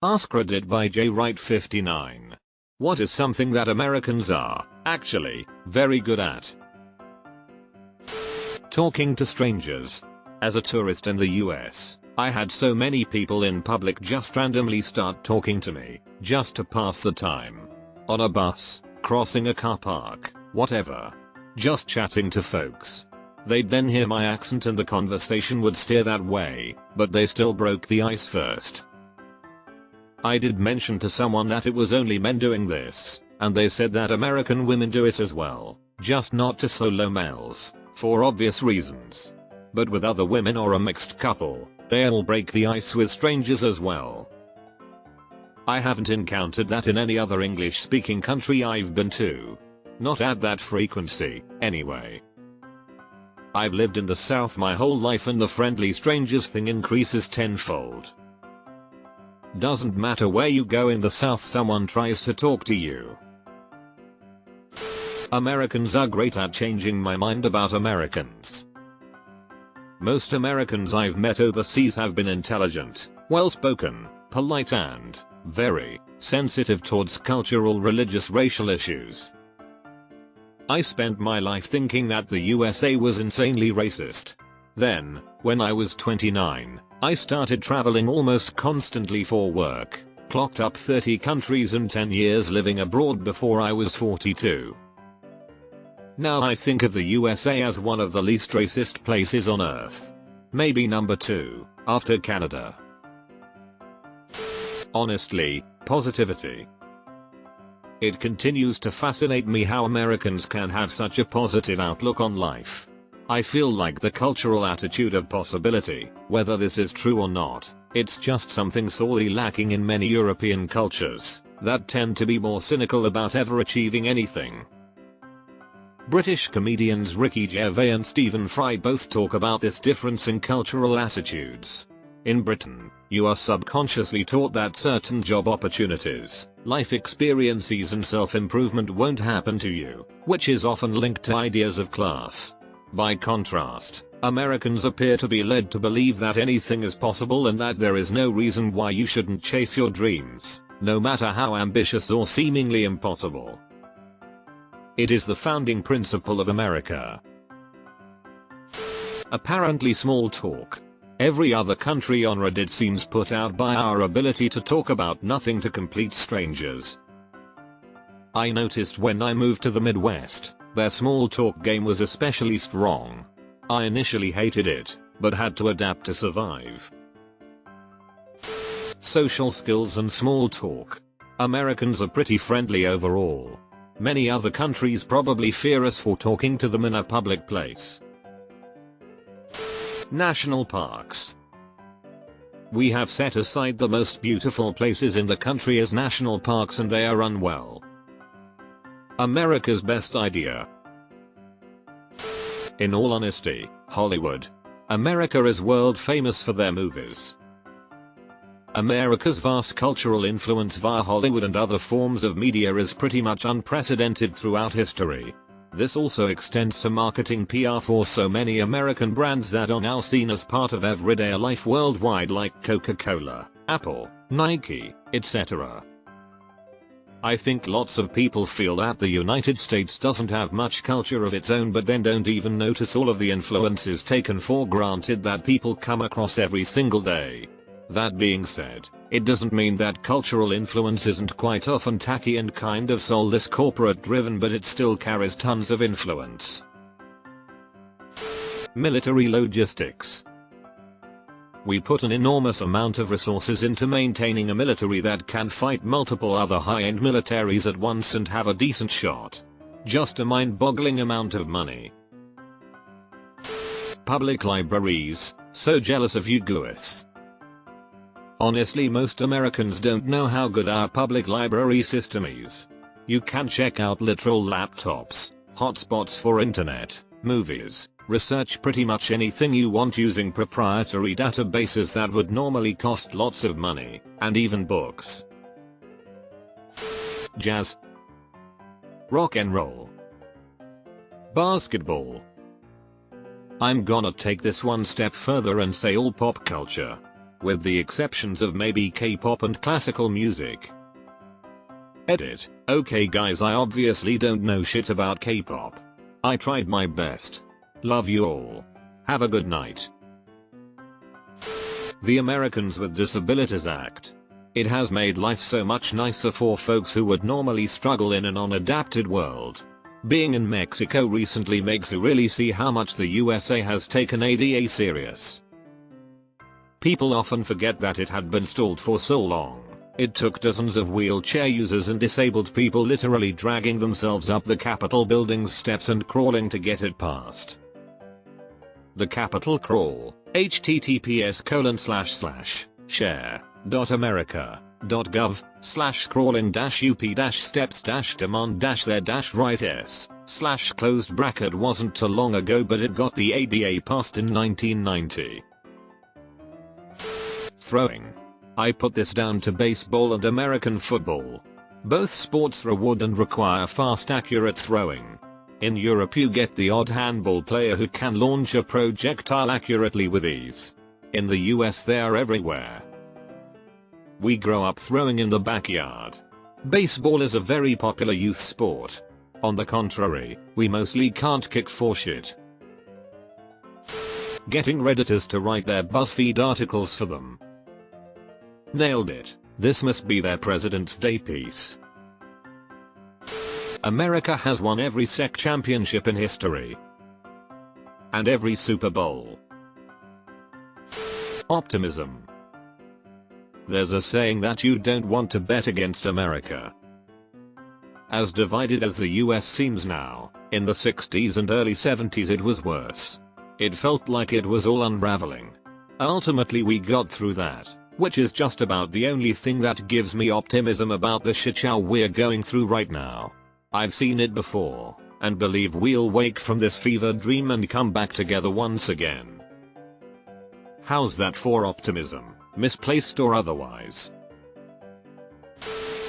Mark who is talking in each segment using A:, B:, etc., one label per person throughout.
A: AskReddit by J. Wright 59. What is something that Americans are, actually, very good at? Talking to strangers. As a tourist in the US, I had so many people in public just randomly start talking to me, just to pass the time. On a bus, crossing a car park, whatever. Just chatting to folks. They'd then hear my accent and the conversation would steer that way, but they still broke the ice first. I did mention to someone that it was only men doing this, and they said that American women do it as well, just not to solo males, for obvious reasons. But with other women or a mixed couple, they'll break the ice with strangers as well. I haven't encountered that in any other English speaking country I've been to. Not at that frequency, anyway. I've lived in the South my whole life and the friendly strangers thing increases tenfold. Doesn't matter where you go in the South, someone tries to talk to you. Americans are great at changing my mind about Americans. Most Americans I've met overseas have been intelligent, well-spoken, polite and very sensitive towards cultural, religious, racial issues. I spent my life thinking that the USA was insanely racist. Then, when I was 29, I started traveling almost constantly for work, clocked up 30 countries and 10 years living abroad before I was 42. Now I think of the USA as one of the least racist places on earth. Maybe number 2, after Canada. Honestly, positivity. It continues to fascinate me how Americans can have such a positive outlook on life. I feel like the cultural attitude of possibility, whether this is true or not, it's just something sorely lacking in many European cultures that tend to be more cynical about ever achieving anything. British comedians Ricky Gervais and Stephen Fry both talk about this difference in cultural attitudes. In Britain, you are subconsciously taught that certain job opportunities, life experiences and self-improvement won't happen to you, which is often linked to ideas of class. By contrast, Americans appear to be led to believe that anything is possible and that there is no reason why you shouldn't chase your dreams, no matter how ambitious or seemingly impossible. It is the founding principle of America. Apparently small talk. Every other country on Reddit seems put out by our ability to talk about nothing to complete strangers. I noticed when I moved to the Midwest, their small talk game was especially strong. I initially hated it, but had to adapt to survive. Social skills and small talk. Americans are pretty friendly overall. Many other countries probably fear us for talking to them in a public place. National parks. We have set aside the most beautiful places in the country as national parks and they are run well. America's best idea. In all honesty, Hollywood. America is world famous for their movies. America's vast cultural influence via Hollywood and other forms of media is pretty much unprecedented throughout history. This also extends to marketing PR for so many American brands that are now seen as part of everyday life worldwide, like Coca-Cola, Apple, Nike, etc. I think lots of people feel that the United States doesn't have much culture of its own, but then don't even notice all of the influences taken for granted that people come across every single day. That being said, it doesn't mean that cultural influence isn't quite often tacky and kind of soulless corporate driven, but it still carries tons of influence. Military logistics. We put an enormous amount of resources into maintaining a military that can fight multiple other high-end militaries at once and have a decent shot. Just a mind-boggling amount of money. Public libraries, so jealous of you guys. Honestly, most Americans don't know how good our public library system is. You can check out literal laptops, hotspots for internet, movies, research pretty much anything you want using proprietary databases that would normally cost lots of money, and even books. Jazz. Rock and roll. Basketball. I'm gonna take this one step further and say all pop culture. with the exceptions of maybe K-pop and classical music. Edit. Okay guys, I obviously don't know shit about K-pop. I tried my best. Love you all. Have a good night. The Americans with Disabilities Act. It has made life so much nicer for folks who would normally struggle in an unadapted world. Being in Mexico recently makes you really see how much the USA has taken ADA serious. People often forget that it had been stalled for so long. It took dozens of wheelchair users and disabled people literally dragging themselves up the Capitol building's steps and crawling to get it passed. The Capitol Crawl. https://share.america.gov/crawling-up/steps-demand-their-right-s/closed bracket wasn't too long ago, but it got the ADA passed in 1990. Throwing. I put this down to baseball and American football. Both sports reward and require fast, accurate throwing. In Europe you get the odd handball player who can launch a projectile accurately with ease. In the US they are everywhere. We grow up throwing in the backyard. Baseball is a very popular youth sport. On the contrary, we mostly can't kick for shit. Getting Redditors to write their BuzzFeed articles for them. Nailed it. This must be their President's Day piece. America has won every SEC championship in history. And every Super Bowl. Optimism. There's a saying that you don't want to bet against America. As divided as the US seems now, in the 60s and early 70s it was worse. It felt like it was all unraveling. Ultimately we got through that, which is just about the only thing that gives me optimism about the shitshow we're going through right now. I've seen it before, and believe we'll wake from this fever dream and come back together once again. How's that for optimism, misplaced or otherwise?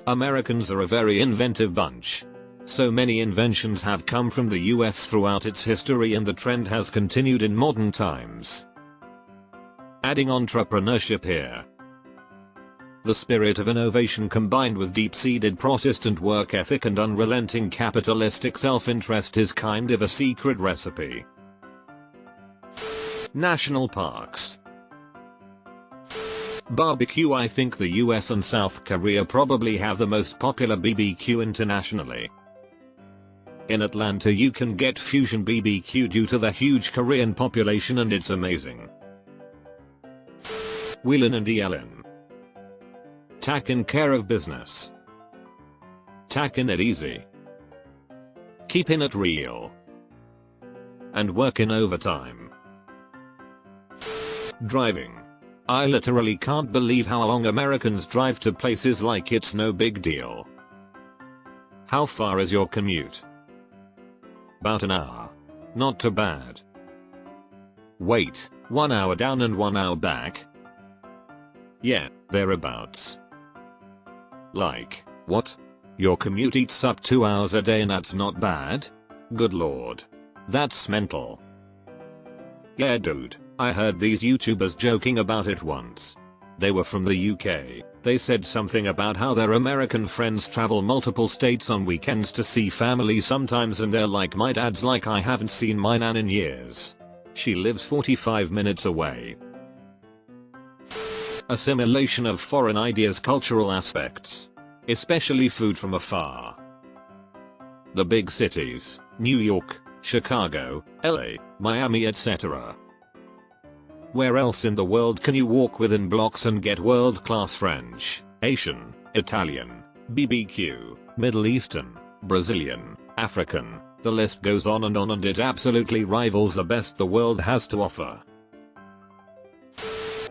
A: Americans are a very inventive bunch. So many inventions have come from the US throughout its history, and the trend has continued in modern times. Adding entrepreneurship here. The spirit of innovation combined with deep-seated Protestant work ethic and unrelenting capitalistic self-interest is kind of a secret recipe. National parks. Barbecue. I think the US and South Korea probably have the most popular BBQ internationally. In Atlanta you can get fusion BBQ due to the huge Korean population, and it's amazing. Wheelin' and dealin'. Takin' care of business. Takin' it easy. Keeping it real. And working overtime. Driving. I literally can't believe how long Americans drive to places like it's no big deal. How far is your commute? About an hour. Not too bad. Wait, 1 hour down and 1 hour back? Yeah, thereabouts. Like, what? Your commute eats up 2 hours a day and that's not bad? Good lord. That's mental. Yeah dude, I heard these YouTubers joking about it once. They were from the UK. They said something about how their American friends travel multiple states on weekends to see family sometimes, and they're like, my dad's like, I haven't seen my nan in years. She lives 45 minutes away. Assimilation of foreign ideas, cultural aspects. Especially food from afar. The big cities, New York, Chicago, LA, Miami, etc. Where else in the world can you walk within blocks and get world-class French, Asian, Italian, BBQ, Middle Eastern, Brazilian, African, the list goes on, and it absolutely rivals the best the world has to offer.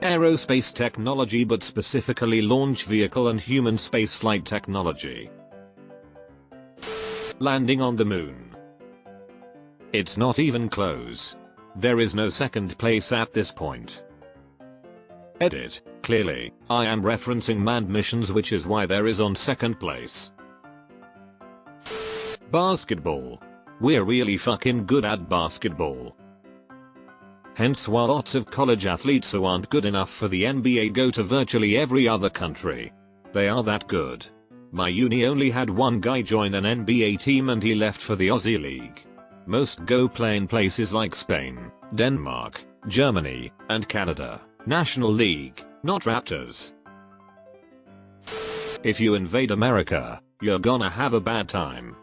A: Aerospace technology, but specifically launch vehicle and human spaceflight technology. Landing on the moon. It's not even close. There is no second place at this point. Edit. Clearly, I am referencing manned missions, which is why there is on second place. Basketball. We're really fucking good at basketball. Hence why lots of college athletes who aren't good enough for the NBA go to virtually every other country. They are that good. My uni only had one guy join an NBA team and he left for the Aussie League. Most go play in places like Spain, Denmark, Germany, and Canada. National League, not Raptors. If you invade America, you're gonna have a bad time.